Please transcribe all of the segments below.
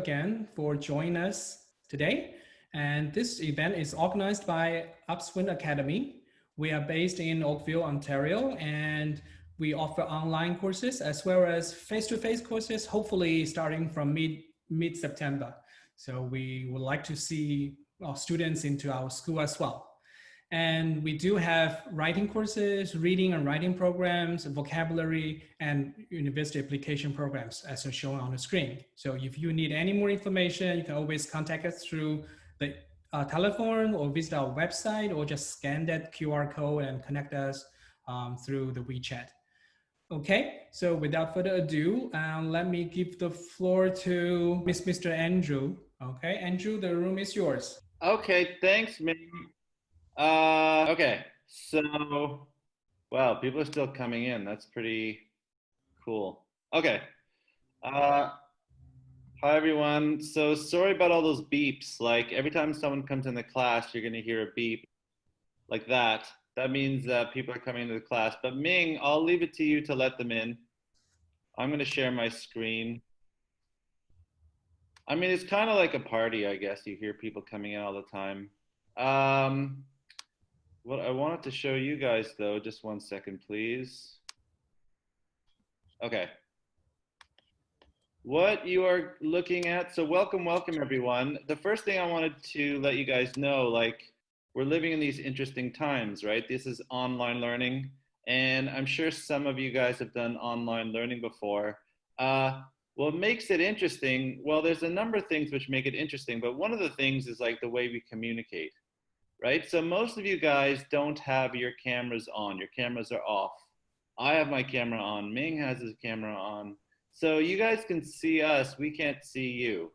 again for joining us today. And this event is organized by Upswing Academy. We are based in Oakville, Ontario, and we offer online courses as well as face-to-face courses, hopefully starting from mid-September. So we would like to see our students into our school as well. And we do have writing courses, reading and writing programs, vocabulary, and university application programs as shown on the screen. So if you need any more information, you can always contact us through the telephone or visit our website or just scan that QR code and connect us through the WeChat. Okay, so without further ado, let me give the floor to Mr. Andrew. Okay, Andrew, the room is yours. Okay, thanks, Ming. Okay, so, wow, people are still coming in. That's pretty cool. Okay. Hi, everyone. So sorry about all those beeps. Like every time someone comes in the class, you're going to hear a beep like that. That means that people are coming into the class. But Ming, I'll leave it to you to let them in. I'm going to share my screen. I mean, it's kind of like a party, I guess. You hear people coming in all the time. What I wanted to show you guys, though, just one second, please. Okay. What you are looking at, so welcome, everyone. The first thing I wanted to let you guys know, like, we're living in these interesting times, right? This is online learning, and I'm sure some of you guys have done online learning before. What makes it interesting? Well, there's a number of things which make it interesting, but one of the things is like the way we communicate. Right? So most of you guys don't have your cameras on. Your cameras are off. I have my camera on. Ming has his camera on. So you guys can see us. We can't see you.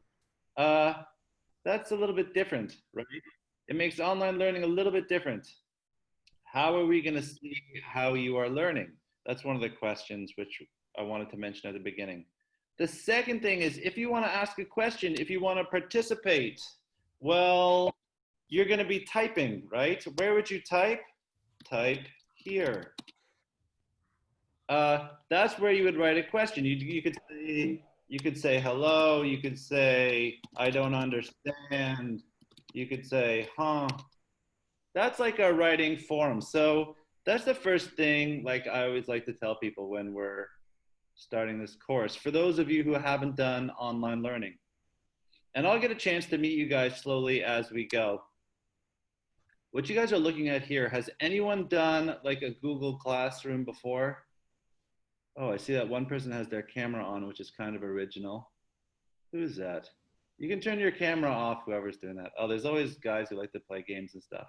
That's a little bit different, right? It makes online learning a little bit different. How are we going to see how you are learning? That's one of the questions which I wanted to mention at the beginning. The second thing is if you want to ask a question, if you want to participate, well, you're going to be typing, right? Where would you type? Type here. That's where you would write a question. You could say hello. You could say I don't understand. You could say huh. That's like a writing form. So that's the first thing. Like I always like to tell people when we're starting this course. For those of you who haven't done online learning, and I'll get a chance to meet you guys slowly as we go. What you guys are looking at here, has anyone done like a Google Classroom before? Oh, I see that one person has their camera on, which is kind of original. Who's that? You can turn your camera off, whoever's doing that. Oh, there's always guys who like to play games and stuff.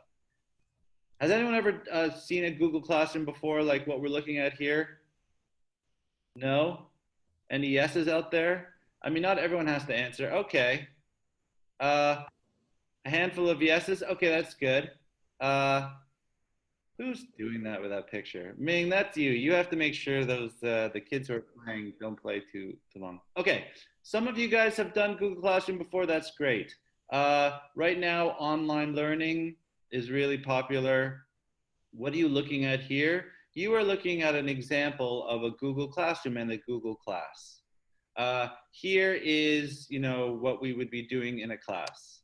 Has anyone ever seen a Google Classroom before, like what we're looking at here? No? Any yeses out there? I mean, not everyone has to answer. Okay. A handful of yeses. Okay, that's good. Who's doing that with that picture? Ming, that's you. You have to make sure those the kids who are playing don't play too long. Okay, some of you guys have done Google Classroom before. That's great. Right now, online learning is really popular. What are you looking at here? You are looking at an example of a Google Classroom and a Google Class. Here is, what we would be doing in a class.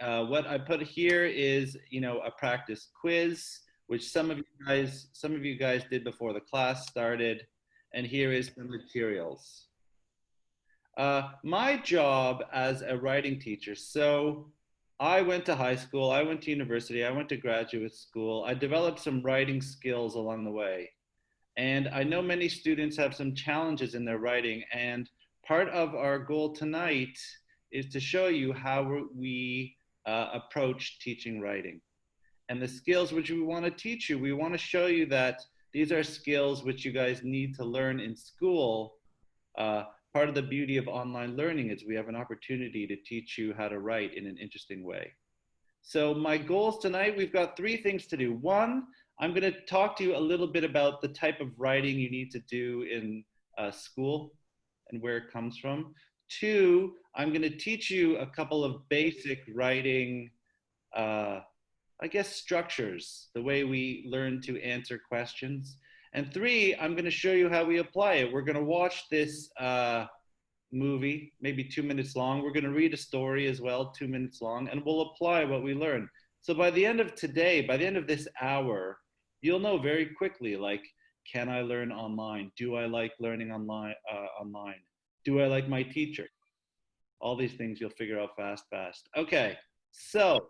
What I put here is, a practice quiz, which some of you guys did before the class started, and here is the materials. My job as a writing teacher, so I went to high school, I went to university, I went to graduate school, I developed some writing skills along the way, and I know many students have some challenges in their writing, and part of our goal tonight is to show you how we approach teaching writing. And the skills which we want to teach you, we want to show you that these are skills which you guys need to learn in school. Part of the beauty of online learning is we have an opportunity to teach you how to write in an interesting way. So my goals tonight, we've got 3 things to do. 1, I'm going to talk to you a little bit about the type of writing you need to do in school and where it comes from. 2, I'm going to teach you a couple of basic writing, structures, the way we learn to answer questions. And 3, I'm going to show you how we apply it. We're going to watch this movie, maybe 2 minutes long. We're going to read a story as well, 2 minutes long, and we'll apply what we learn. So by the end of today, by the end of this hour, you'll know very quickly, like, can I learn online? Do I like learning online? Do I like my teacher? All these things you'll figure out fast. Okay, so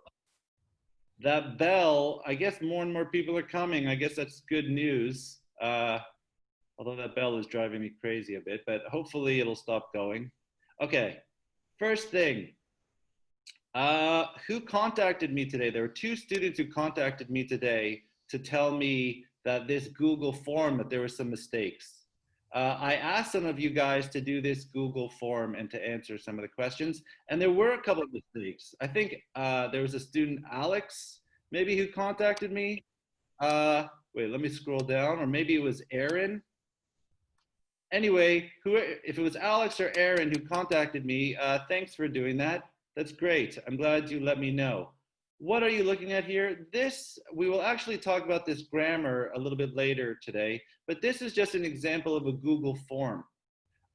that bell, I guess more and more people are coming. I guess that's good news. Although that bell is driving me crazy a bit, but hopefully it'll stop going. Okay, first thing. Who contacted me today? There were 2 students who contacted me today to tell me that this Google form, that there were some mistakes. I asked some of you guys to do this Google form and to answer some of the questions, and there were a couple of mistakes. I think there was a student, Alex, maybe, who contacted me. Wait, let me scroll down, or maybe it was Aaron. Anyway, if it was Alex or Aaron who contacted me, thanks for doing that. That's great. I'm glad you let me know. What are you looking at here? We will actually talk about this grammar a little bit later today, but this is just an example of a Google form.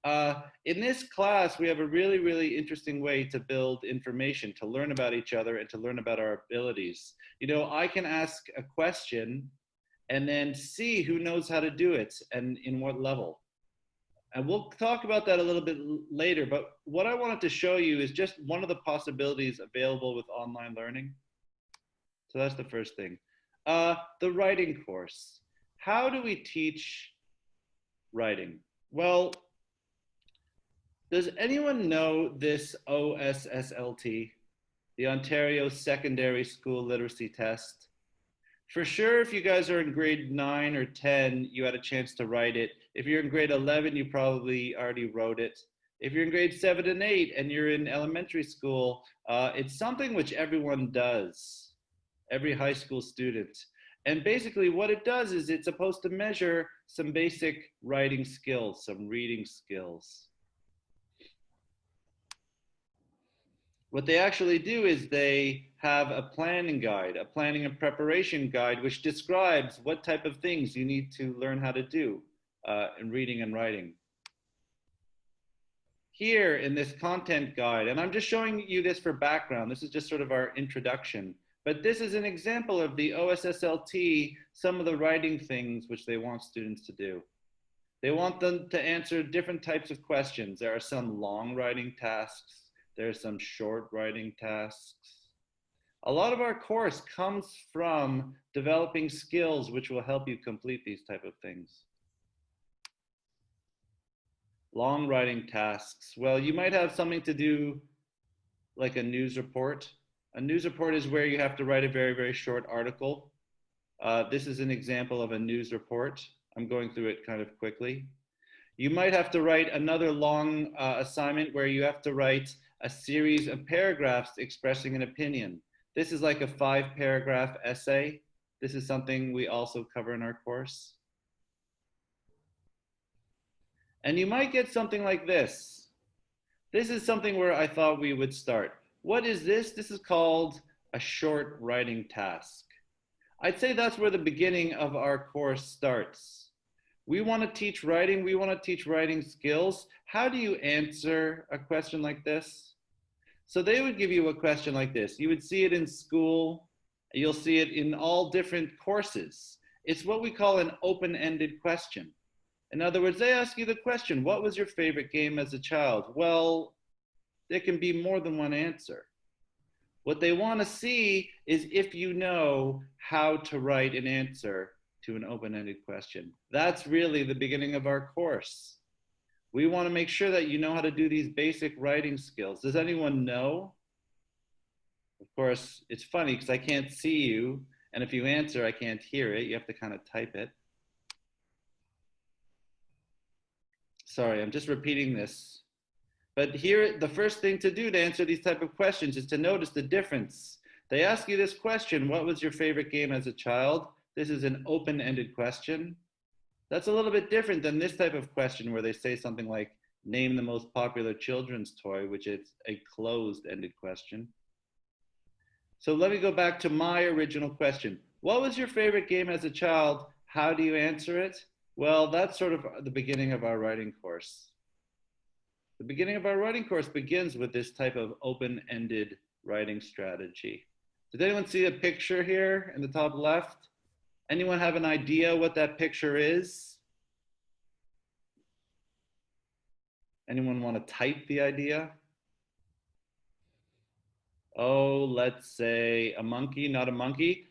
In this class, we have a really, really interesting way to build information, to learn about each other and to learn about our abilities. You know, I can ask a question and then see who knows how to do it and in what level. And we'll talk about that a little bit later, but what I wanted to show you is just one of the possibilities available with online learning. So that's the first thing. The writing course. How do we teach writing? Well, does anyone know this OSSLT, the Ontario Secondary School Literacy Test? For sure, if you guys are in grade 9 or 10, you had a chance to write it. If you're in grade 11, you probably already wrote it. If you're in grade 7 and 8 and you're in elementary school, it's something which everyone does, every high school student. And basically what it does is it's supposed to measure some basic writing skills, some reading skills. What they actually do is they have a planning guide, a planning and preparation guide, which describes what type of things you need to learn how to do in reading and writing. Here in this content guide, and I'm just showing you this for background, this is just sort of our introduction, but this is an example of the OSSLT, some of the writing things which they want students to do. They want them to answer different types of questions. There are some long writing tasks. There are some short writing tasks. A lot of our course comes from developing skills which will help you complete these type of things. Long writing tasks. Well, you might have something to do like a news report. A news report is where you have to write a very, very short article. This is an example of a news report. I'm going through it kind of quickly. You might have to write another long assignment where you have to write a series of paragraphs expressing an opinion. This is like a 5-paragraph essay. This is something we also cover in our course. And you might get something like this. This is something where I thought we would start. What is this? This is called a short writing task. I'd say that's where the beginning of our course starts. We want to teach writing. We want to teach writing skills. How do you answer a question like this? So they would give you a question like this. You would see it in school. You'll see it in all different courses. It's what we call an open-ended question. In other words, they ask you the question, what was your favorite game as a child? Well, there can be more than one answer. What they want to see is if you know how to write an answer to an open-ended question. That's really the beginning of our course. We want to make sure that you know how to do these basic writing skills. Does anyone know? Of course, it's funny because I can't see you, and if you answer, I can't hear it. You have to kind of type it. Sorry, I'm just repeating this. But here, the first thing to do to answer these type of questions is to notice the difference. They ask you this question, what was your favorite game as a child? This is an open-ended question. That's a little bit different than this type of question where they say something like, name the most popular children's toy, which is a closed-ended question. So let me go back to my original question. What was your favorite game as a child? How do you answer it? Well, that's sort of the beginning of our writing course. The beginning of our writing course begins with this type of open-ended writing strategy. Did anyone see a picture here in the top left? Anyone have an idea what that picture is? Anyone want to type the idea? Oh, let's say a monkey, not a monkey.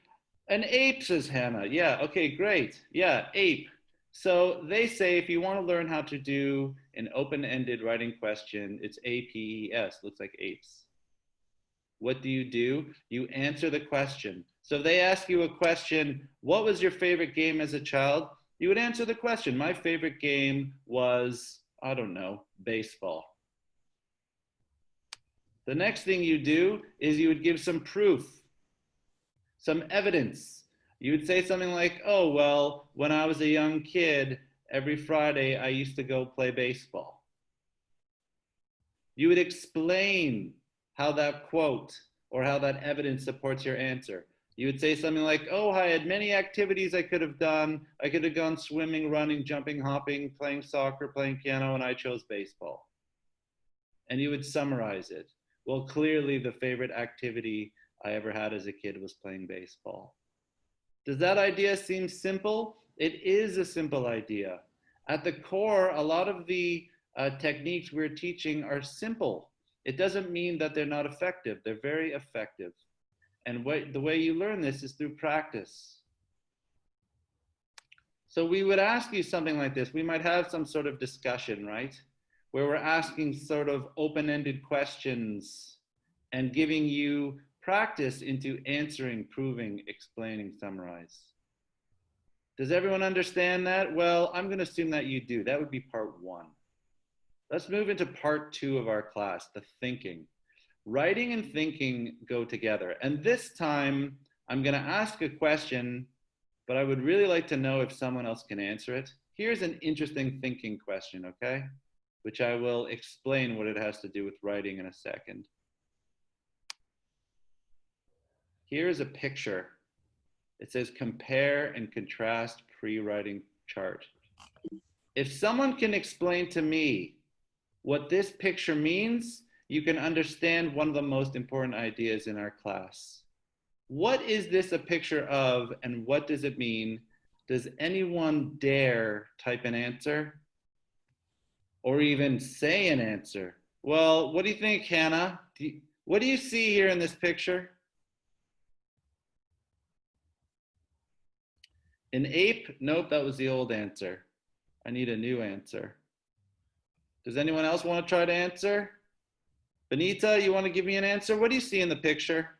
An ape, says Hannah. Yeah, okay, great. Yeah, ape. So they say if you want to learn how to do an open-ended writing question, it's APES, looks like apes. What do? You answer the question. So if they ask you a question, what was your favorite game as a child? You would answer the question. My favorite game was, I don't know, baseball. The next thing you do is you would give some proof, some evidence. You would say something like, oh, well, when I was a young kid, every Friday I used to go play baseball. You would explain how that quote or how that evidence supports your answer. You would say something like, oh, I had many activities I could have done. I could have gone swimming, running, jumping, hopping, playing soccer, playing piano, and I chose baseball. And you would summarize it. Well, clearly the favorite activity I ever had as a kid was playing baseball. Does that idea seem simple? It is a simple idea. At the core, a lot of the techniques we're teaching are simple. It doesn't mean that they're not effective. They're very effective. And the way you learn this is through practice. So we would ask you something like this. We might have some sort of discussion, right? Where we're asking sort of open-ended questions and giving you practice into answering, proving, explaining, summarize. Does everyone understand that? Well, I'm going to assume that you do. That would be part 1. Let's move into part 2 of our class, the thinking. Writing and thinking go together. And this time, I'm going to ask a question, but I would really like to know if someone else can answer it. Here's an interesting thinking question, okay? Which I will explain what it has to do with writing in a second. Here's a picture. It says compare and contrast pre-writing chart. If someone can explain to me what this picture means, you can understand one of the most important ideas in our class. What is this a picture of and what does it mean? Does anyone dare type an answer? Or even say an answer? Well, what do you think, Hannah? What do you see here in this picture? An ape? Nope, that was the old answer. I need a new answer. Does anyone else want to try to answer? Benita, you want to give me an answer? What do you see in the picture?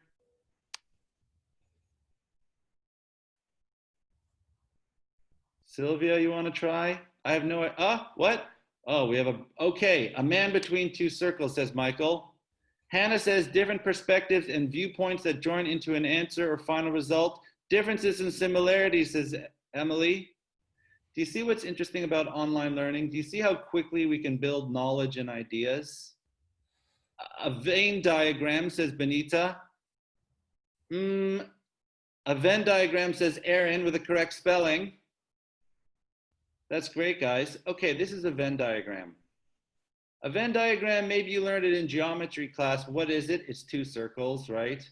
Sylvia, you want to try? I have no idea. What? Oh, we have a man between two circles, says Michael. Hannah says different perspectives and viewpoints that join into an answer or final result. Differences and similarities, says Emily. Do you see what's interesting about online learning? Do you see how quickly we can build knowledge and ideas? A Venn diagram, says Benita. A Venn diagram, says Aaron, with the correct spelling. That's great, guys. Okay, this is a Venn diagram. A Venn diagram, maybe you learned it in geometry class. What is it? It's two circles, right?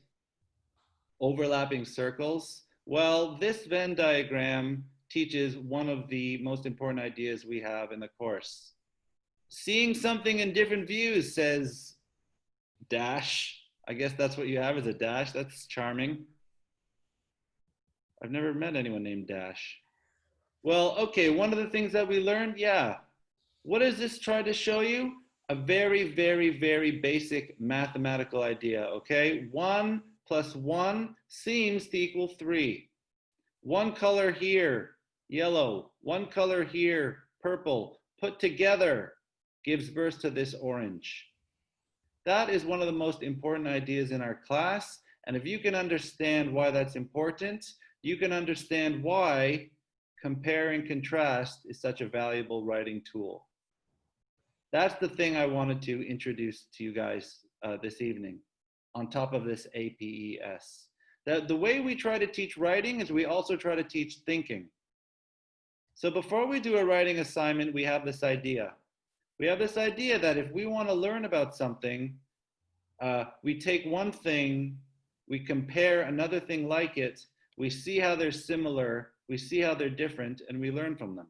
Overlapping circles. Well, this Venn diagram teaches one of the most important ideas we have in the course. Seeing something in different views, says Dash. I guess that's what you have, is a Dash. That's charming. I've never met anyone named Dash. Well, okay, one of the things that we learned, yeah. What does this try to show you? A very, very, very basic mathematical idea, okay? 1 + 1 seems to equal 3. One color here, yellow. One color here, purple. Put together gives birth to this orange. That is one of the most important ideas in our class. And if you can understand why that's important, you can understand why compare and contrast is such a valuable writing tool. That's the thing I wanted to introduce to you guys this evening, on top of this APES. The way we try to teach writing is we also try to teach thinking. So before we do a writing assignment, we have this idea. We have this idea that if we want to learn about something, we take one thing, we compare another thing like it, we see how they're similar, we see how they're different, and we learn from them.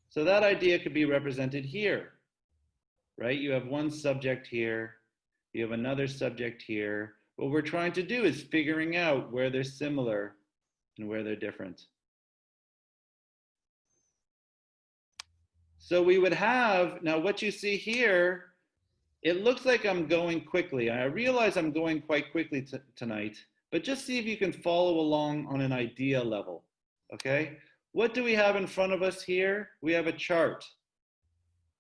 So that idea could be represented here, right? You have one subject here, you have another subject here. What we're trying to do is figuring out where they're similar and where they're different. So we would have, now what you see here, it looks like I'm going quickly. I realize I'm going quite quickly tonight, but just see if you can follow along on an idea level, okay? What do we have in front of us here? We have a chart.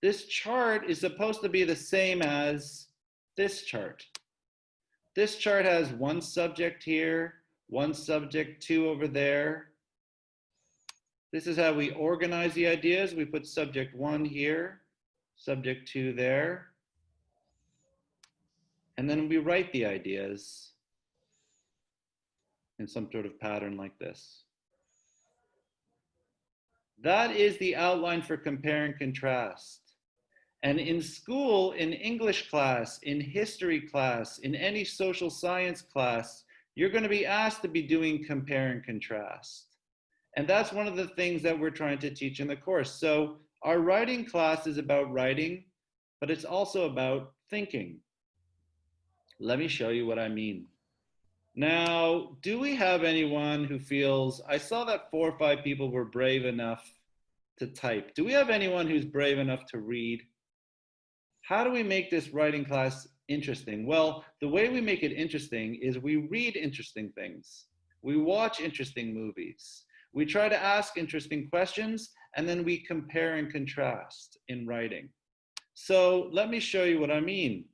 This chart is supposed to be the same as this chart. This chart has one subject here, one subject, two over there. This is how we organize the ideas. We put subject one here, subject two there. And then we write the ideas in some sort of pattern like this. That is the outline for compare and contrast. And in school, in English class, in history class, in any social science class, you're going to be asked to be doing compare and contrast. And that's one of the things that we're trying to teach in the course. So our writing class is about writing, but it's also about thinking. Let me show you what I mean. Now, do we have anyone who feels, I saw that 4 or 5 people were brave enough to type. Do we have anyone who's brave enough to read? How do we make this writing class interesting? Well, the way we make it interesting is we read interesting things. We watch interesting movies. We try to ask interesting questions, and then we compare and contrast in writing. So let me show you what I mean.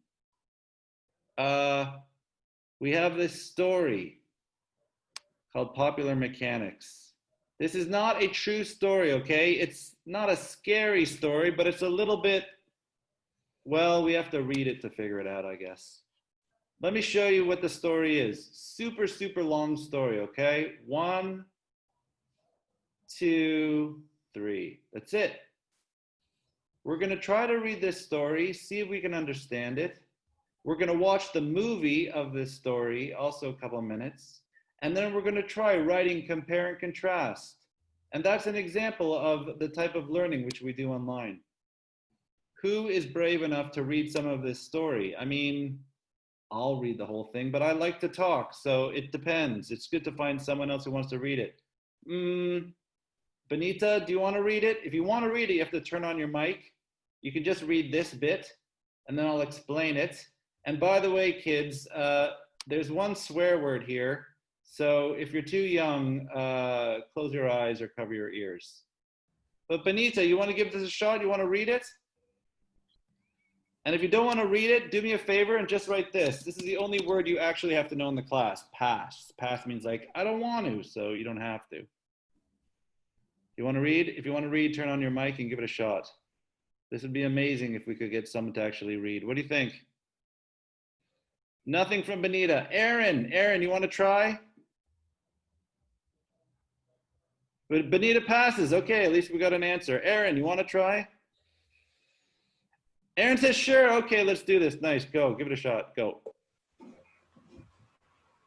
We have this story called Popular Mechanics. This is not a true story, okay? It's not a scary story, but it's a little bit, well, we have to read it to figure it out, I guess. Let me show you what the story is. Super, super long story, okay? 1, 2, 3. That's it. We're going to try to read this story, see if we can understand it. We're going to watch the movie of this story, also a couple of minutes. And then we're going to try writing compare and contrast. And that's an example of the type of learning which we do online. Who is brave enough to read some of this story? I mean, I'll read the whole thing, but I like to talk, so it depends. It's good to find someone else who wants to read it. Benita, do you want to read it? If you want to read it, you have to turn on your mic. You can just read this bit, and then I'll explain it. And by the way, kids, there's one swear word here. So if you're too young, close your eyes or cover your ears. But Benita, you want to give this a shot? You want to read it? And if you don't want to read it, do me a favor and just write this. This is the only word you actually have to know in the class, pass. Pass means like, I don't want to, so you don't have to. You want to read? If you want to read, turn on your mic and give it a shot. This would be amazing if we could get someone to actually read. What do you think? Nothing from Benita. Aaron, you want to try? But Benita passes. Okay, at least we got an answer. Aaron, you want to try? Aaron says, sure. Okay, let's do this. Nice. Go. Give it a shot. Go.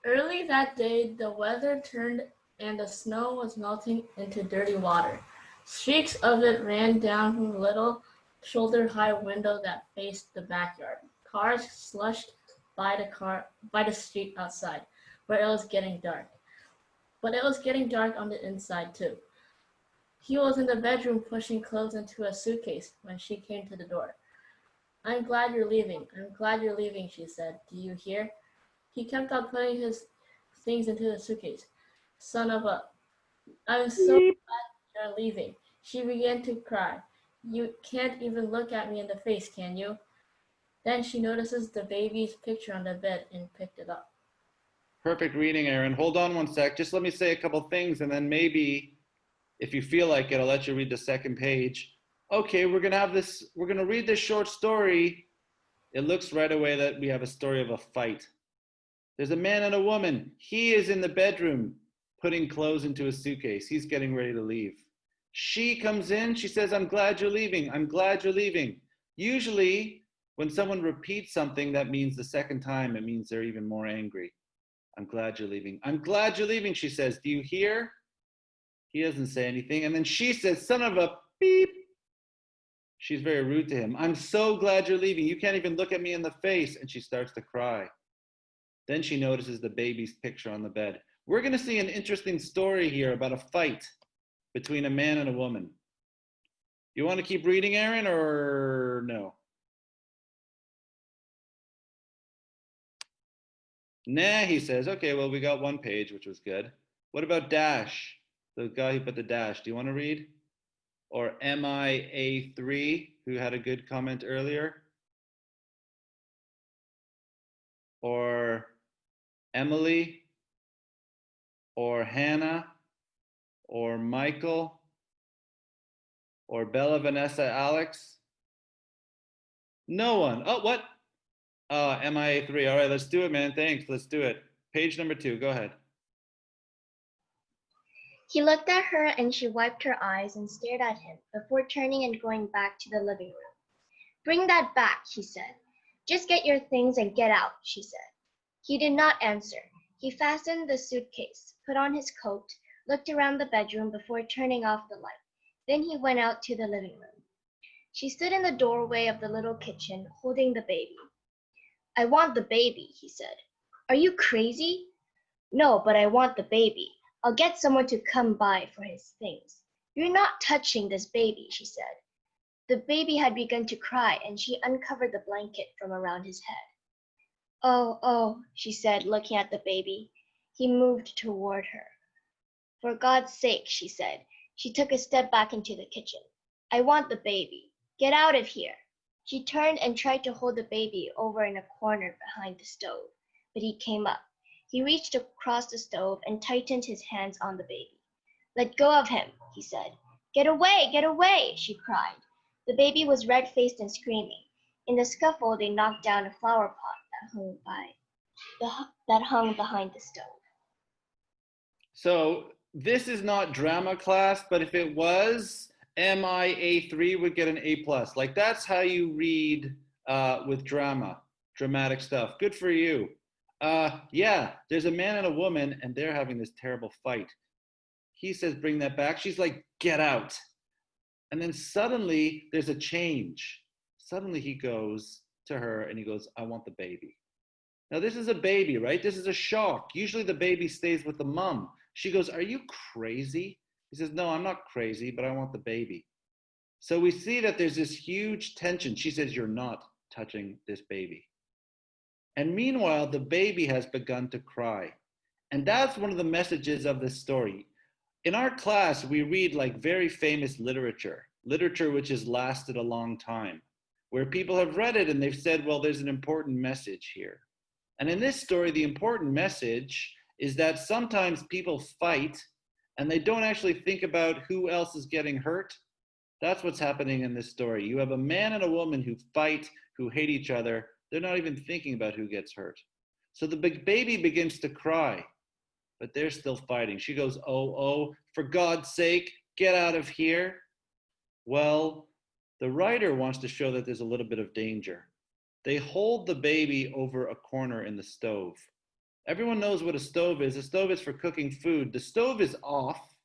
Early that day, the weather turned and the snow was melting into dirty water. Streaks of it ran down from the little shoulder-high window that faced the backyard. Cars slushed by the street outside, where it was getting dark. But it was getting dark on the inside, too. He was in the bedroom pushing clothes into a suitcase when she came to the door. I'm glad you're leaving. I'm glad you're leaving, she said. Do you hear? He kept on putting his things into the suitcase. Son of a... I'm so glad you're leaving. She began to cry. You can't even look at me in the face, can you? Then she notices the baby's picture on the bed and picked it up. Perfect reading, Aaron. Hold on one sec. Just let me say a couple things, and then maybe, if you feel like it, I'll let you read the second page. Okay, we're gonna read this short story. It looks right away that we have a story of a fight. There's a man and a woman. He is in the bedroom putting clothes into a suitcase. He's getting ready to leave. She comes in, she says, I'm glad you're leaving. I'm glad you're leaving. Usually, when someone repeats something, that means the second time, it means they're even more angry. I'm glad you're leaving. I'm glad you're leaving, she says. Do you hear? He doesn't say anything. And then she says, son of a beep. She's very rude to him. I'm so glad you're leaving. You can't even look at me in the face. And she starts to cry. Then she notices the baby's picture on the bed. We're going to see an interesting story here about a fight between a man and a woman. You want to keep reading, Aaron, or no? Nah, he says. Okay, well, we got one page, which was good. What about Dash? The guy who put the dash. Do you want to read? Or MIA3, who had a good comment earlier? Or Emily? Or Hannah? Or Michael? Or Bella, Vanessa, Alex? No one. Oh, what? MIA3. All right, let's do it, man. Thanks. Let's do it. Page number 2. Go ahead. He looked at her and she wiped her eyes and stared at him before turning and going back to the living room. Bring that back, he said. Just get your things and get out, she said. He did not answer. He fastened the suitcase, put on his coat, looked around the bedroom before turning off the light. Then he went out to the living room. She stood in the doorway of the little kitchen, holding the baby. I want the baby, he said. Are you crazy? No, but I want the baby. I'll get someone to come by for his things. You're not touching this baby, she said. The baby had begun to cry, and she uncovered the blanket from around his head. Oh, she said, looking at the baby. He moved toward her. For God's sake, she said. She took a step back into the kitchen. I want the baby. Get out of here. She turned and tried to hold the baby over in a corner behind the stove, but he came up. He reached across the stove and tightened his hands on the baby. Let go of him, he said. Get away, she cried. The baby was red-faced and screaming. In the scuffle, they knocked down a flower pot that hung behind the stove. So this is not drama class, but if it was, MIA3 would get an A+. Like that's how you read with dramatic stuff. Good for you. Yeah, there's a man and a woman, and they're having this terrible fight. He says, bring that back. She's like, get out. And then suddenly there's a change. Suddenly he goes to her and he goes, I want the baby. Now this is a baby, right? This is a shock. Usually the baby stays with the mom. She goes, are you crazy? He says, no, I'm not crazy, but I want the baby. So we see that there's this huge tension. She says, you're not touching this baby. And meanwhile, the baby has begun to cry. And that's one of the messages of this story. In our class, we read like very famous literature which has lasted a long time, where people have read it and they've said, well, there's an important message here. And in this story, the important message is that sometimes people fight and they don't actually think about who else is getting hurt. That's what's happening in this story. You have a man and a woman who fight, who hate each other. They're not even thinking about who gets hurt. So the big baby begins to cry, but they're still fighting. She goes, oh, for God's sake, get out of here. Well, the writer wants to show that there's a little bit of danger. They hold the baby over a corner in the stove. Everyone knows what a stove is. A stove is for cooking food. The stove is off,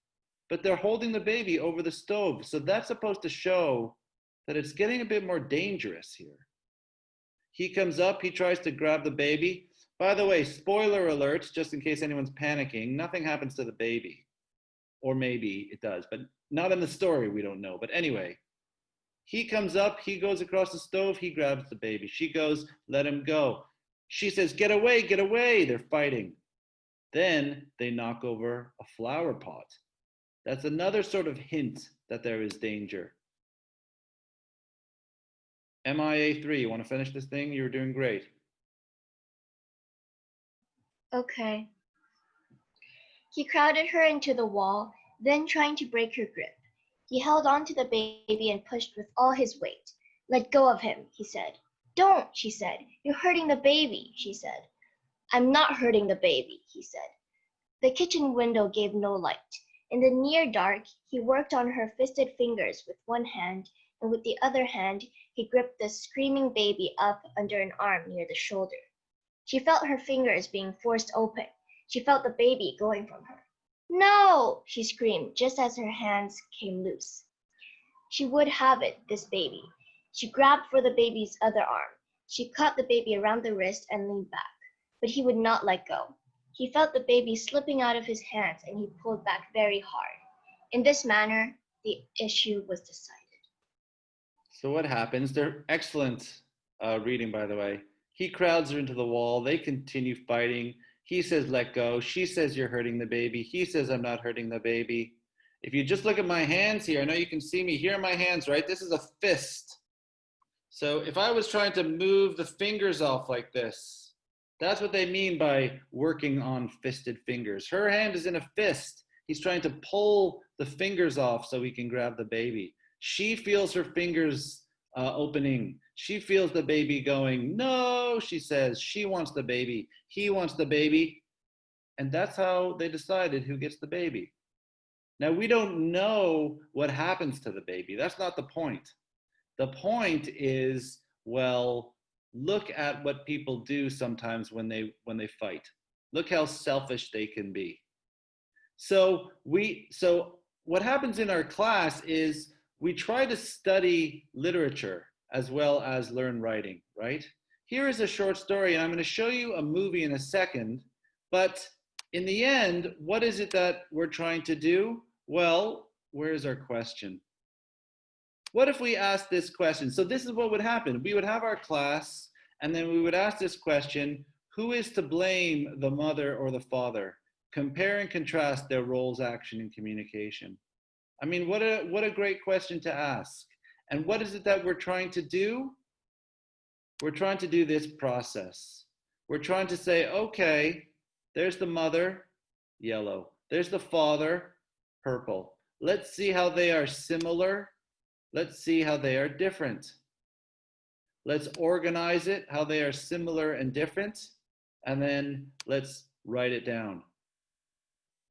but they're holding the baby over the stove. So that's supposed to show that it's getting a bit more dangerous here. He comes up, he tries to grab the baby. By the way, spoiler alert, just in case anyone's panicking, nothing happens to the baby. Or maybe it does, but not in the story, we don't know. But anyway, he comes up, he goes across the stove, he grabs the baby. She goes, let him go. She says, get away, get away. They're fighting. Then they knock over a flower pot. That's another sort of hint that there is danger. MIA3, you want to finish this thing? You were doing great. Okay. He crowded her into the wall, then trying to break her grip. He held on to the baby and pushed with all his weight. Let go of him, he said. Don't, she said. You're hurting the baby, she said. I'm not hurting the baby, he said. The kitchen window gave no light. In the near dark, he worked on her fisted fingers with one hand, and with the other hand, he gripped the screaming baby up under an arm near the shoulder. She felt her fingers being forced open. She felt the baby going from her. No, she screamed just as her hands came loose. She would have it, this baby. She grabbed for the baby's other arm. She caught the baby around the wrist and leaned back, but he would not let go. He felt the baby slipping out of his hands and he pulled back very hard. In this manner, the issue was decided. So what happens? They're excellent reading, by the way. He crowds her into the wall. They continue fighting. He says, let go. She says, you're hurting the baby. He says, I'm not hurting the baby. If you just look at my hands here, I know you can see me. Here are my hands, right? This is a fist. So if I was trying to move the fingers off like this, that's what they mean by working on fisted fingers. Her hand is in a fist. He's trying to pull the fingers off so he can grab the baby. She feels her fingers opening. She feels the baby going, no, she says. She wants the baby. He wants the baby. And that's how they decided who gets the baby. Now, we don't know what happens to the baby. That's not the point. The point is, well, look at what people do sometimes when they fight. Look how selfish they can be. So what happens in our class is we try to study literature as well as learn writing, right? Here is a short story, and I'm going to show you a movie in a second, but in the end, what is it that we're trying to do? Well, where's our question? What if we ask this question? So this is what would happen. We would have our class, and then we would ask this question, who is to blame, the mother or the father? Compare and contrast their roles, action, and communication. I mean, what a great question to ask. And what is it that we're trying to do? We're trying to do this process. We're trying to say, okay, there's the mother, yellow. There's the father, purple. Let's see how they are similar. Let's see how they are different. Let's organize it, how they are similar and different. And then let's write it down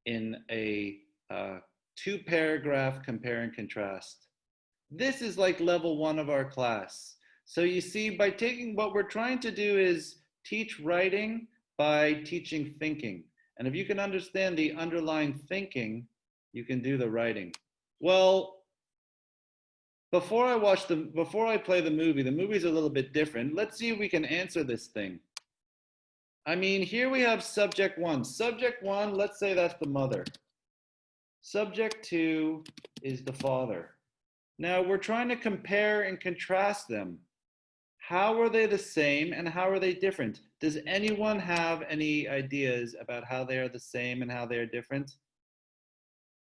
in a 2-paragraph compare and contrast. This is like level 1 of our class. So you see, by taking, what we're trying to do is teach writing by teaching thinking. And if you can understand the underlying thinking, you can do the writing. Well, before I play the movie's a little bit different. Let's see if we can answer this thing. I mean, here we have subject 1. Subject 1, let's say that's the mother. Subject 2 is the father. Now we're trying to compare and contrast them. How are they the same and how are they different? Does anyone have any ideas about how they are the same and how they are different?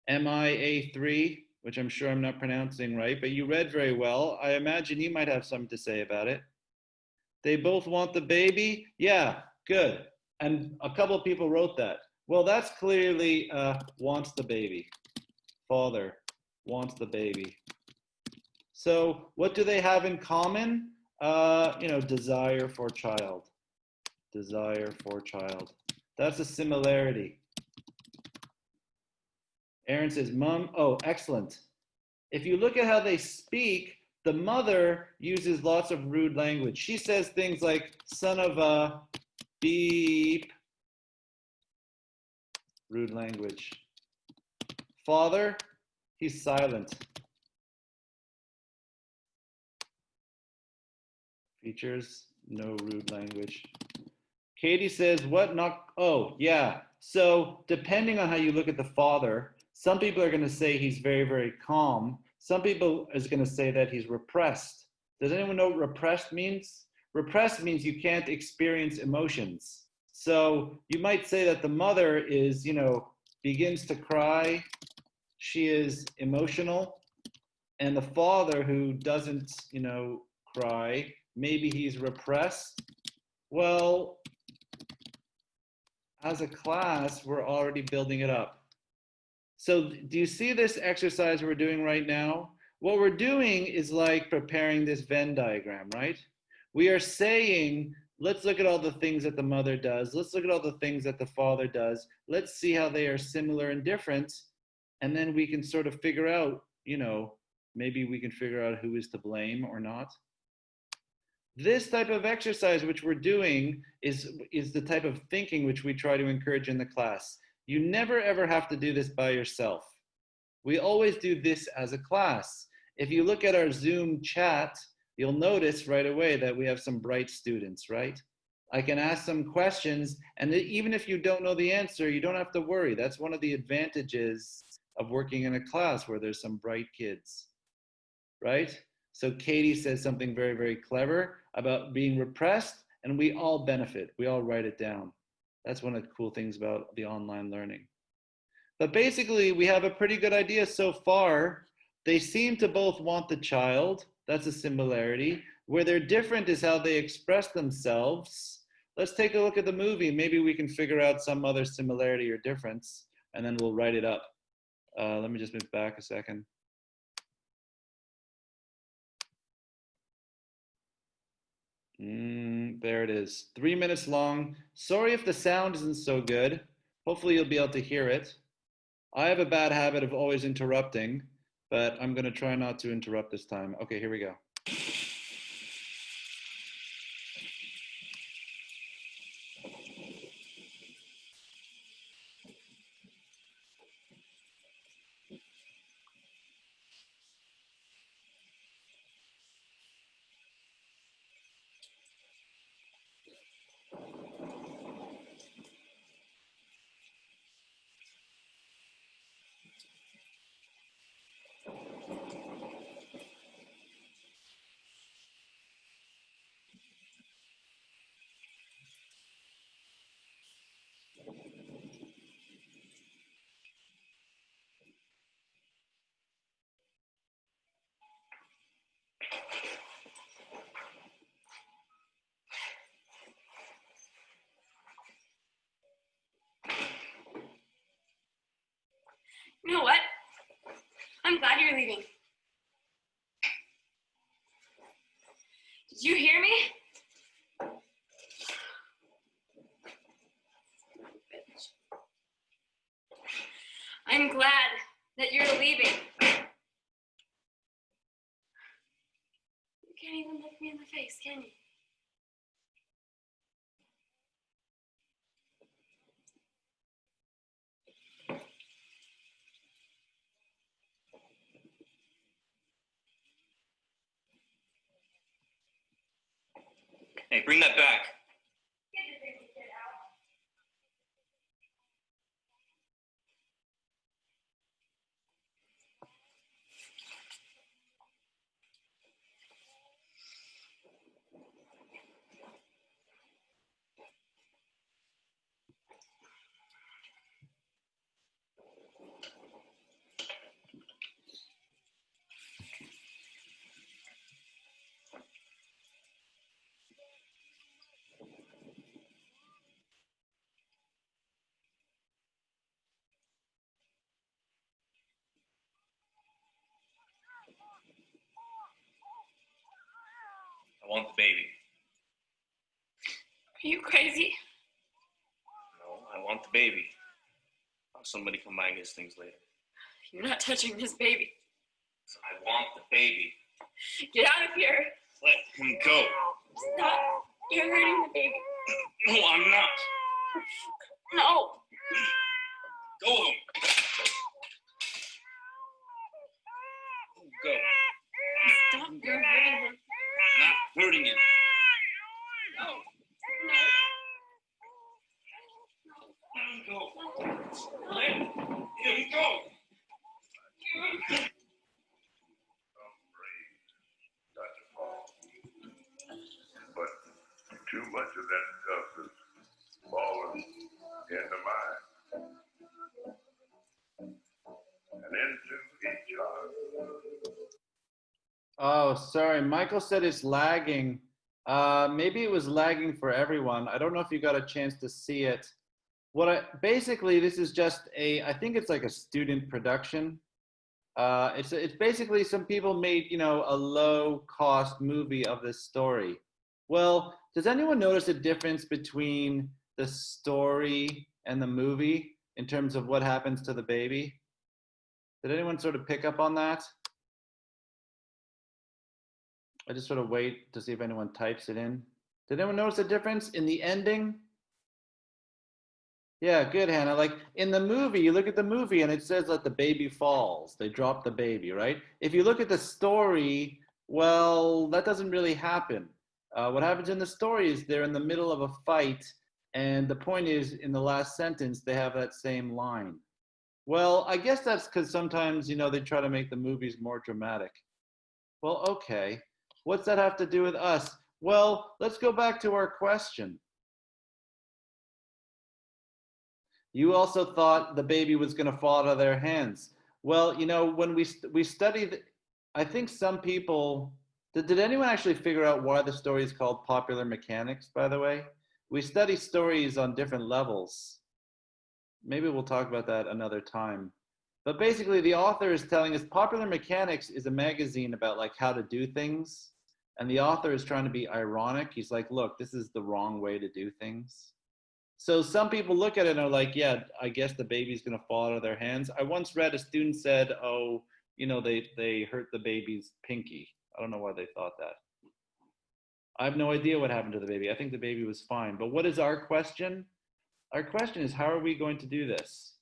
MIA3, which I'm sure I'm not pronouncing right, but you read very well. I imagine you might have something to say about it. They both want the baby? Yeah, good. And a couple of people wrote that. Well, that's clearly wants the baby. Father wants the baby. So what do they have in common? Desire for child. Desire for child. That's a similarity. Aaron says, Mom, oh, excellent. If you look at how they speak, the mother uses lots of rude language. She says things like, son of a beep. Rude language. Father, he's silent. Features, no rude language. Katie says, what not? Oh, yeah. So depending on how you look at the father, some people are going to say he's very, very calm. Some people is going to say that he's repressed. Does anyone know what repressed means? Repressed means you can't experience emotions. So you might say that the mother is, begins to cry. She is emotional. And the father who doesn't, cry, maybe he's repressed. Well, as a class, we're already building it up. So do you see this exercise we're doing right now? What we're doing is like preparing this Venn diagram, right? We are saying, let's look at all the things that the mother does. Let's look at all the things that the father does. Let's see how they are similar and different. and then we can sort of figure out, maybe we can figure out who is to blame or not. This type of exercise which we're doing is the type of thinking which we try to encourage in the class. You never ever have to do this by yourself. We always do this as a class. If you look at our Zoom chat, you'll notice right away that we have some bright students, right? I can ask some questions, and even if you don't know the answer, you don't have to worry. That's one of the advantages of working in a class where there's some bright kids, right? So Katie says something very, very clever about being repressed, and we all benefit. We all write it down. That's one of the cool things about the online learning. But basically, we have a pretty good idea so far. They seem to both want the child. That's a similarity. Where they're different is how they express themselves. Let's take a look at the movie. Maybe we can figure out some other similarity or difference, and then we'll write it up. Let me just move back a second. There it is, 3 minutes long. Sorry if the sound isn't so good. Hopefully you'll be able to hear it. I have a bad habit of always interrupting, but I'm gonna try not to interrupt this time. Okay, here we go. You know what? I'm glad you're leaving. Did you hear me? I'm glad that you're leaving. You can't even look me in the face, can you? Hey, bring that back. I want the baby. Are you crazy? No, I want the baby. I'll have somebody come by and get his things later. You're not touching this baby. So I want the baby. Get out of here. Let him go. Stop. You're hurting the baby. No, I'm not. No. Go home. Go. Stop. You're hurting him. Not hurting him. No. Let him go. Let him go. But too much of that stuff is falling in the mind and into each other. Oh, sorry. Michael said it's lagging. Maybe it was lagging for everyone. I don't know if you got a chance to see it. Basically, this is just I think it's like a student production. It's basically some people made, a low cost movie of this story. Well, does anyone notice a difference between the story and the movie in terms of what happens to the baby? Did anyone sort of pick up on that? I just sort of wait to see if anyone types it in. Did anyone notice a difference in the ending? Yeah, good, Hannah. Like in the movie, you look at the movie and it says that the baby falls. They drop the baby, right? If you look at the story, well, that doesn't really happen. What happens in the story is they're in the middle of a fight, and the point is, in the last sentence, they have that same line. Well, I guess that's because sometimes, you know, they try to make the movies more dramatic. Well, okay. What's that have to do with us? Well, let's go back to our question. You also thought the baby was going to fall out of their hands. Well, you know, when we studied, I think some people, did anyone actually figure out why the story is called Popular Mechanics, by the way? We study stories on different levels. Maybe we'll talk about that another time. But basically, the author is telling us Popular Mechanics is a magazine about like how to do things. And the author is trying to be ironic. He's like, look, this is the wrong way to do things. So some people look at it and are like, yeah, I guess the baby's going to fall out of their hands. I once read a student said, oh, you know, they hurt the baby's pinky. I don't know why they thought that. I have no idea what happened to the baby. I think the baby was fine. But what is our question? Our question is, how are we going to do this?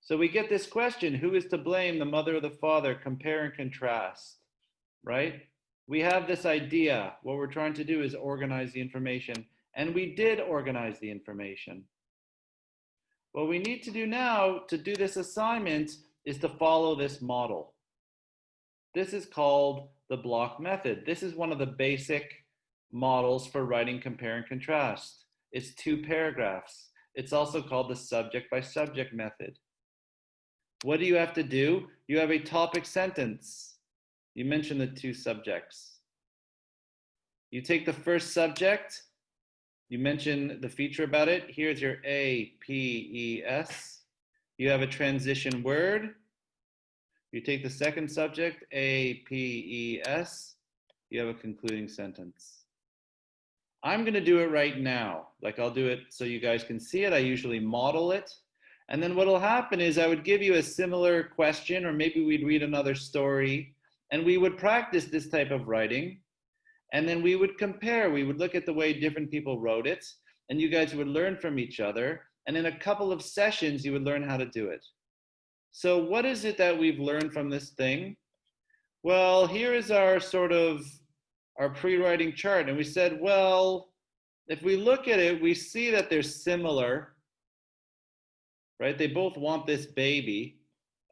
So we get this question, who is to blame, the mother or the father? Compare and contrast. Right? We have this idea. What we're trying to do is organize the information. And we did organize the information. What we need to do now to do this assignment is to follow this model. This is called the block method. This is one of the basic models for writing compare and contrast. It's 2 paragraphs. It's also called the subject by subject method. What do you have to do? You have a topic sentence. You mentioned the 2 subjects. You take the first subject, you mention the feature about it. Here's your APES. You have a transition word. You take the second subject, APES. You have a concluding sentence. I'm going to do it right now. Like I'll do it so you guys can see it. I usually model it. And then what will happen is I would give you a similar question, or maybe we'd read another story. And we would practice this type of writing, and then we would compare. We would look at the way different people wrote it, and you guys would learn from each other. And in a couple of sessions, you would learn how to do it. So what is it that we've learned from this thing? Well, here is our sort of our pre-writing chart. And we said, well, if we look at it, we see that they're similar, right? They both want this baby.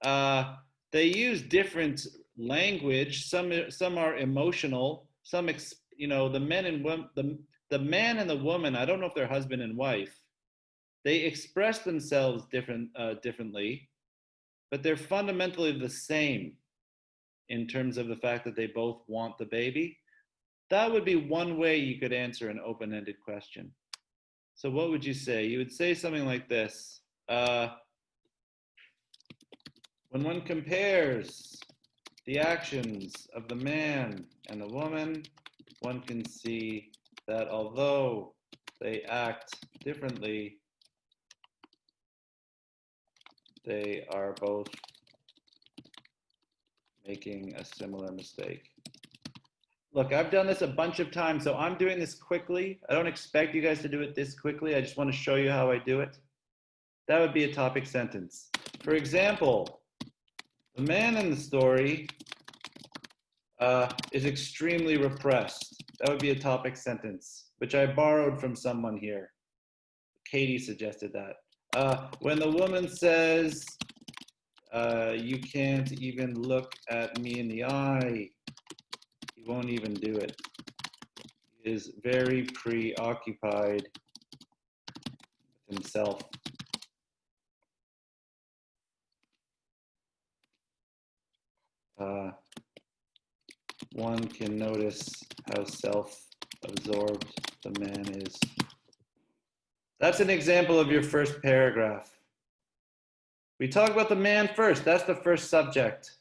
They use different language. Some are emotional. Some, you know, the men and the man and the woman. I don't know if they're husband and wife. They express themselves differently, but they're fundamentally the same in terms of the fact that they both want the baby. That would be one way you could answer an open-ended question. So what would you say? You would say something like this. When one compares the actions of the man and the woman, one can see that although they act differently, they are both making a similar mistake. Look, I've done this a bunch of times, so I'm doing this quickly. I don't expect you guys to do it this quickly. I just want to show you how I do it. That would be a topic sentence. For example, the man in the story is extremely repressed. That would be a topic sentence, which I borrowed from someone here. Katie suggested that. When the woman says, you can't even look at me in the eye, he won't even do it. He is very preoccupied with himself. One can notice how self-absorbed the man is. That's an example of your first paragraph. We talk about the man first. That's the first subject.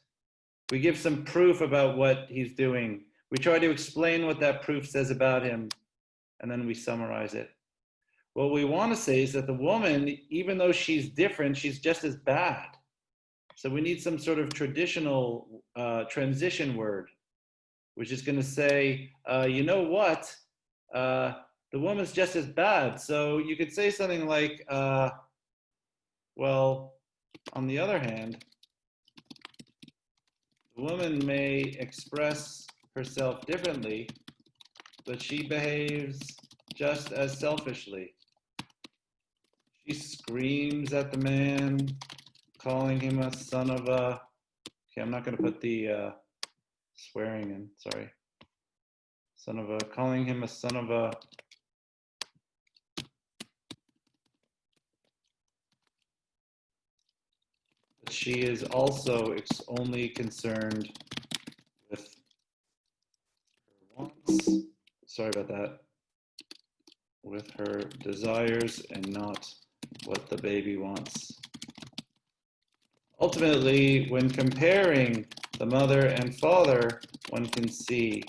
We give some proof about what he's doing. We try to explain what that proof says about him, and then we summarize it. What we want to say is that the woman, even though she's different, she's just as bad. So we need some sort of traditional transition word, which is going to say, you know what? The woman's just as bad. So you could say something like, well, on the other hand, the woman may express herself differently, but she behaves just as selfishly. She screams at the man, calling him a son of a... Okay, I'm not going to put the swearing in, sorry. Son of a, calling him a son of a... But she is also only concerned with her wants. Sorry about that. With her desires and not what the baby wants. Ultimately, when comparing the mother and father, one can see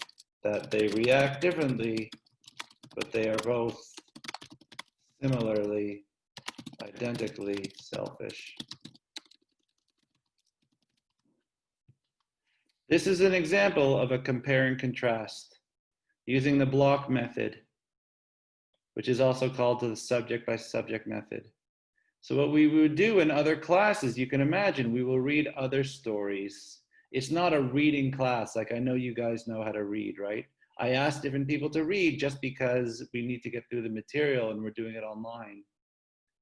that they react differently, but they are both similarly, identically selfish. This is an example of a compare and contrast using the block method, which is also called the subject by subject method. So what we would do in other classes, you can imagine, we will read other stories. It's not a reading class, like I know you guys know how to read, right? I asked different people to read just because we need to get through the material and we're doing it online.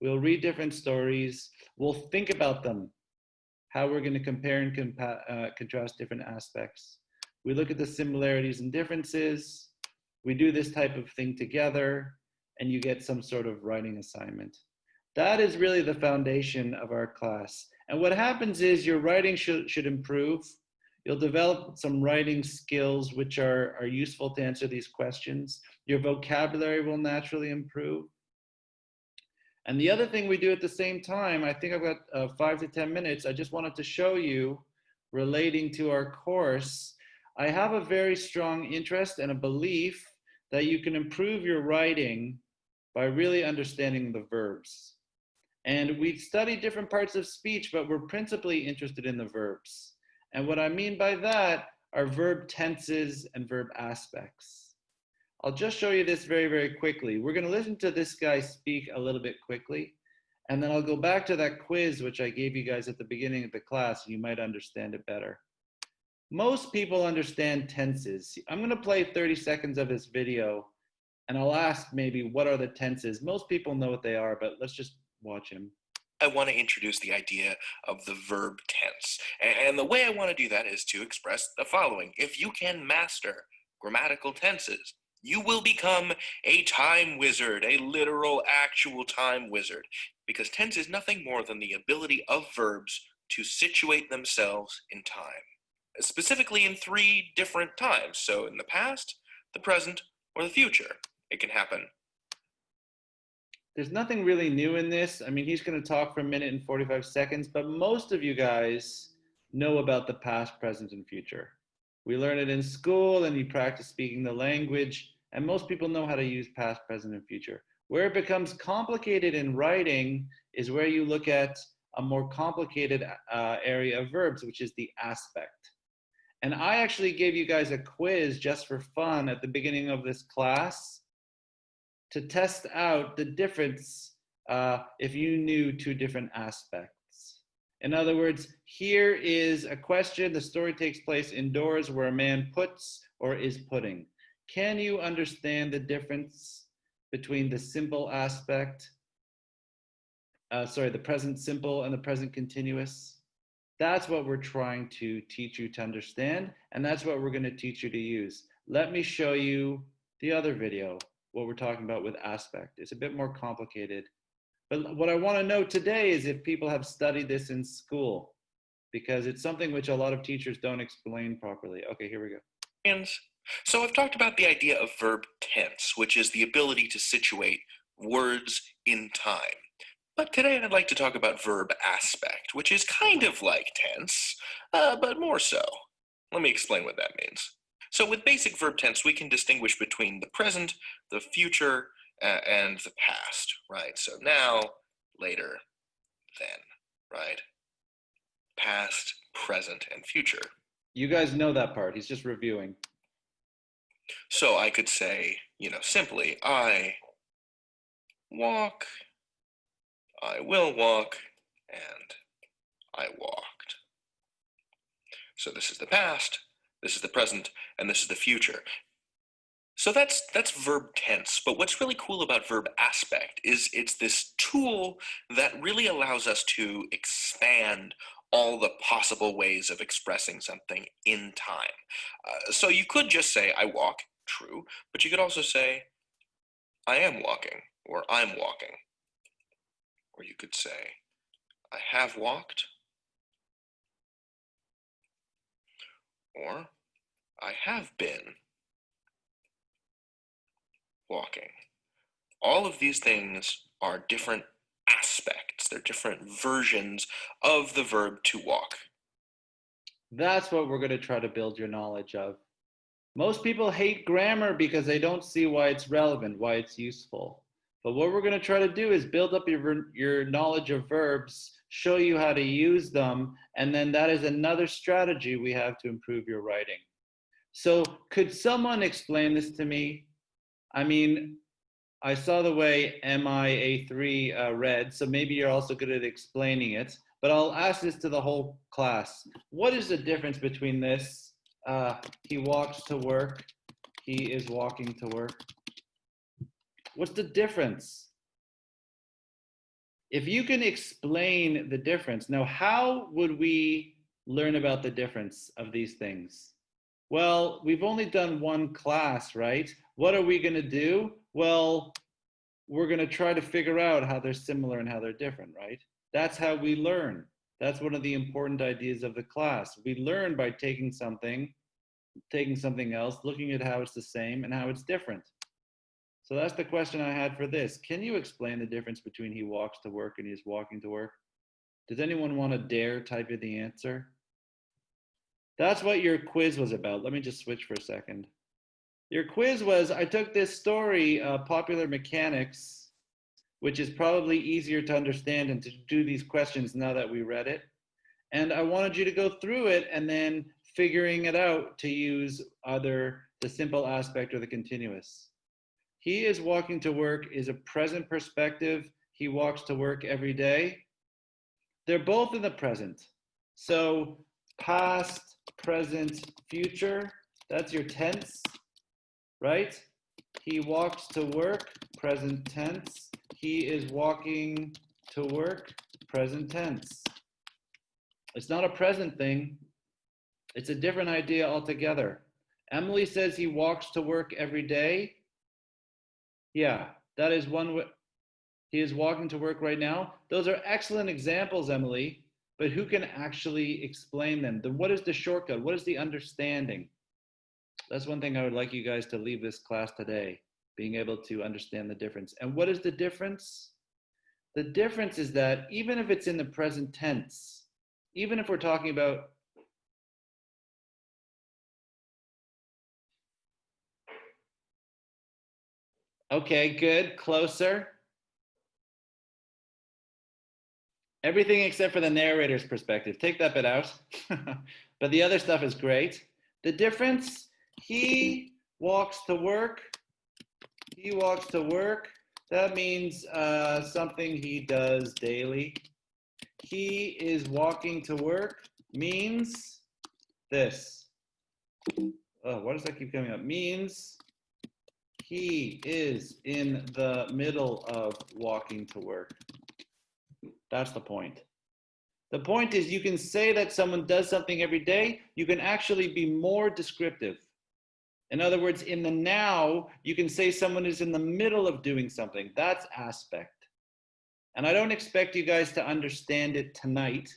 We'll read different stories, we'll think about them, how we're going to compare and contrast different aspects. We look at the similarities and differences, we do this type of thing together, and you get some sort of writing assignment. That is really the foundation of our class. And what happens is your writing should improve. You'll develop some writing skills which are useful to answer these questions. Your vocabulary will naturally improve. And the other thing we do at the same time, I think I've got 5 to 10 minutes. I just wanted to show you, relating to our course, I have a very strong interest and a belief that you can improve your writing by really understanding the verbs. And we study different parts of speech, but we're principally interested in the verbs. And what I mean by that are verb tenses and verb aspects. I'll just show you this very, very quickly. We're going to listen to this guy speak a little bit quickly, and then I'll go back to that quiz which I gave you guys at the beginning of the class, and you might understand it better. Most people understand tenses. I'm going to play 30 seconds of this video, and I'll ask maybe what are the tenses. Most people know what they are, but let's just watch him. I want to introduce the idea of the verb tense. And the way I want to do that is to express the following. If you can master grammatical tenses, you will become a time wizard, a literal, actual time wizard, because tense is nothing more than the ability of verbs to situate themselves in time, specifically in 3 different times. So in the past, the present, or the future. It can happen. There's nothing really new in this. I mean, he's going to talk for 1 minute and 45 seconds, but most of you guys know about the past, present, and future. We learn it in school and you practice speaking the language, and most people know how to use past, present, and future. Where it becomes complicated in writing is where you look at a more complicated area of verbs, which is the aspect. And I actually gave you guys a quiz just for fun at the beginning of this class to test out the difference if you knew 2 different aspects. In other words, here is a question. The story takes place indoors where a man puts or is putting. Can you understand the difference between the simple aspect, the present simple and the present continuous? That's what we're trying to teach you to understand, and that's what we're going to teach you to use. Let me show you the other video, what we're talking about with aspect. It's a bit more complicated. But what I want to know today is if people have studied this in school, because it's something which a lot of teachers don't explain properly. Okay, here we go. So I've talked about the idea of verb tense, which is the ability to situate words in time. But today I'd like to talk about verb aspect, which is kind of like tense, but more so. Let me explain what that means. So with basic verb tense, we can distinguish between the present, the future, and the past, right? So now, later, then, right? past, present, and future. You guys know that part. He's just reviewing. So I could say, simply, I walk, I will walk, and I walked. So this is the past, this is the present, and this is the future. So that's verb tense, but what's really cool about verb aspect is it's this tool that really allows us to expand all the possible ways of expressing something in time. So you could just say, I walk, true, but you could also say, I am walking, or I'm walking. Or you could say, I have walked, or I have been walking. All of these things are different aspects. They're different versions of the verb to walk. That's what we're going to try to build your knowledge of. Most people hate grammar because they don't see why it's relevant, why it's useful. But what we're going to try to do is build up your knowledge of verbs, show you how to use them, and then that is another strategy we have to improve your writing. So could someone explain this to me? I mean, I saw the way MIA3 read, so maybe you're also good at explaining it, but I'll ask this to the whole class. What is the difference between this? He walks to work, he is walking to work. What's the difference? If you can explain the difference, now how would we learn about the difference of these things? Well, we've only done one class, right? What are we going to do? Well, we're going to try to figure out how they're similar and how they're different, right? That's how we learn. That's one of the important ideas of the class. We learn by taking something else, looking at how it's the same and how it's different. So that's the question I had for this. Can you explain the difference between he walks to work and he's walking to work? Does anyone want to dare type in the answer? That's what your quiz was about. Let me just switch for a second. Your quiz was, I took this story, Popular Mechanics, which is probably easier to understand and to do these questions now that we read it. And I wanted you to go through it and then figuring it out to use either the simple aspect or the continuous. He is walking to work is a present perspective. He walks to work every day. They're both in the present. So past, present, future, that's your tense, right? He walks to work, present tense. He is walking to work, present tense. It's not a present thing. It's a different idea altogether. Emily says he walks to work every day. Yeah, that is one way. He is walking to work right now. Those are excellent examples, Emily, but who can actually explain them? What is the shortcut? What is the understanding? That's one thing I would like you guys to leave this class today, being able to understand the difference. And what is the difference? The difference is that even if it's in the present tense, even if we're talking about okay, good, closer. Everything except for the narrator's perspective. Take that bit out. But the other stuff is great. The difference, he walks to work. He walks to work. That means something he does daily. He is walking to work means this. Oh, why does that keep coming up? Means he is in the middle of walking to work. That's the point. The point is you can say that someone does something every day. You can actually be more descriptive. In other words, in the now, you can say someone is in the middle of doing something. That's aspect. And I don't expect you guys to understand it tonight.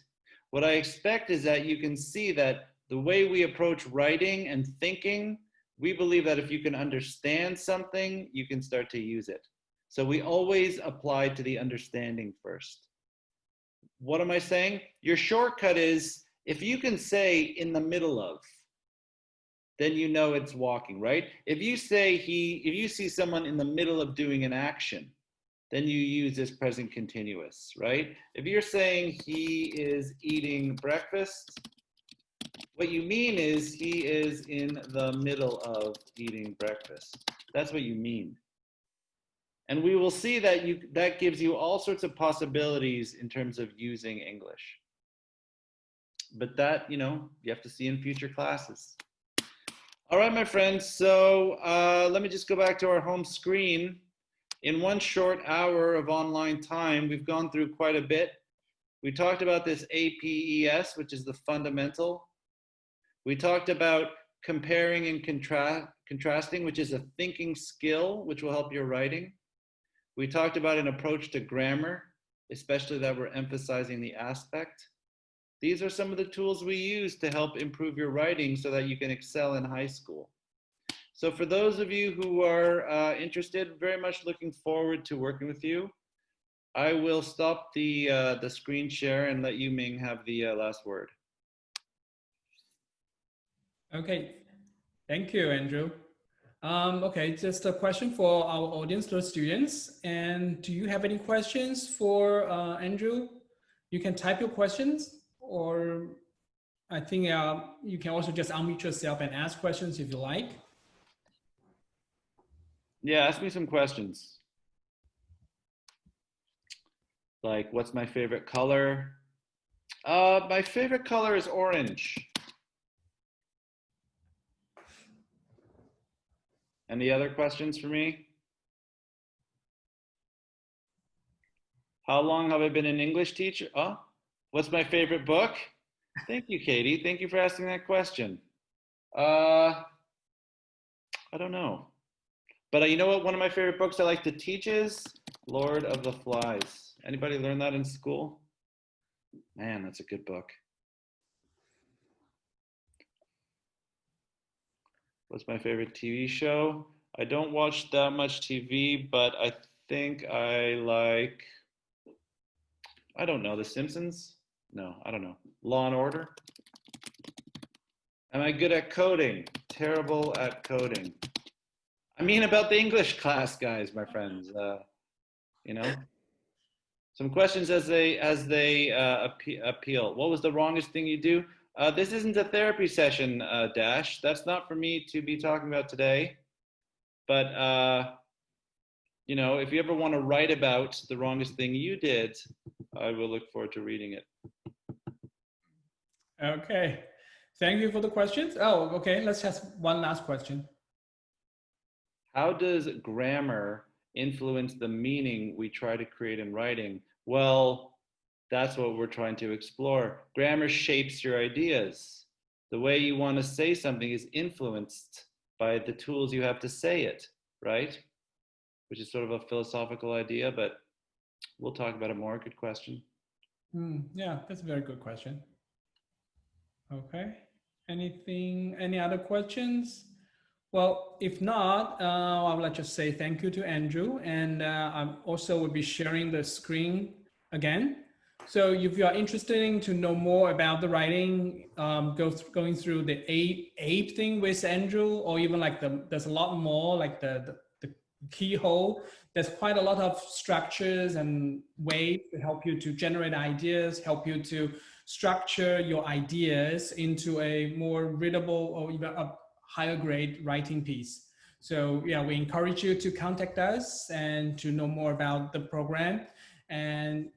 What I expect is that you can see that the way we approach writing and thinking, we believe that if you can understand something, you can start to use it. So we always apply to the understanding first. What am I saying? Your shortcut is, if you can say in the middle of, then you know it's walking, right? If you say if you see someone in the middle of doing an action, then you use this present continuous, right? If you're saying he is eating breakfast, what you mean is he is in the middle of eating breakfast. That's what you mean. And we will see that that gives you all sorts of possibilities in terms of using English. But that, you have to see in future classes. All right, my friends, so let me just go back to our home screen. In one short hour of online time, we've gone through quite a bit. We talked about this APES, which is the fundamental. We talked about comparing and contrasting, which is a thinking skill, which will help your writing. We talked about an approach to grammar, especially that we're emphasizing the aspect. These are some of the tools we use to help improve your writing so that you can excel in high school. So for those of you who are interested, very much looking forward to working with you. I will stop the screen share and let you, Ming, have the last word. Okay, thank you, Andrew. Okay, just a question for our audience, those students. And do you have any questions for Andrew? You can type your questions, or I think you can also just unmute yourself and ask questions if you like. Yeah, ask me some questions. Like, what's my favorite color? My favorite color is orange. Any other questions for me? How long have I been an English teacher? Oh, what's my favorite book? Thank you, Katie. Thank you for asking that question. I don't know. But you know what? One of my favorite books I like to teach is Lord of the Flies. Anybody learn that in school? Man, that's a good book. What's my favorite TV show? I don't watch that much TV, but I think I like, I don't know, The Simpsons? No, I don't know. Law and Order? Am I good at coding? Terrible at coding. I mean about the English class, guys, my friends. Some questions as they appeal. What was the wrongest thing you do? This isn't a therapy session, Dash. That's not for me to be talking about today. But if you ever want to write about the wrongest thing you did, I will look forward to reading it. Okay, thank you for the questions. Oh, okay, let's just one last question. How does grammar influence the meaning we try to create in writing? Well, that's what we're trying to explore. Grammar shapes your ideas. The way you want to say something is influenced by the tools you have to say it, right? Which is sort of a philosophical idea, but we'll talk about it more. Good question. Yeah, that's a very good question. Okay, any other questions? Well, if not, I would like to say thank you to Andrew, and I also will be sharing the screen again. So if you are interested to know more about the writing, going through the APE thing with Andrew, or even like there's a lot more like the keyhole. There's quite a lot of structures and ways to help you to generate ideas, help you to structure your ideas into a more readable or even a higher grade writing piece. So yeah, we encourage you to contact us and to know more about the program, and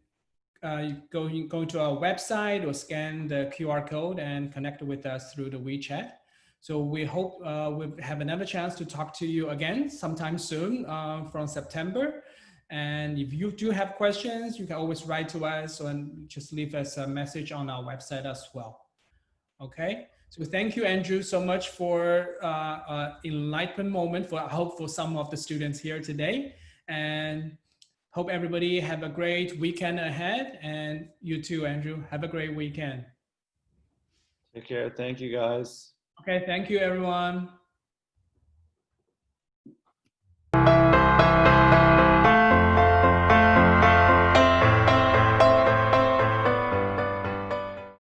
go to our website or scan the QR code and connect with us through the WeChat. So we hope we'll have another chance to talk to you again sometime soon from September. And if you do have questions, you can always write to us and just leave us a message on our website as well. Okay, so thank you, Andrew, so much for enlightenment moment for I hope for some of the students here today. And hope everybody have a great weekend ahead. And you too, Andrew, have a great weekend. Take care. Thank you, guys. Okay, thank you, everyone.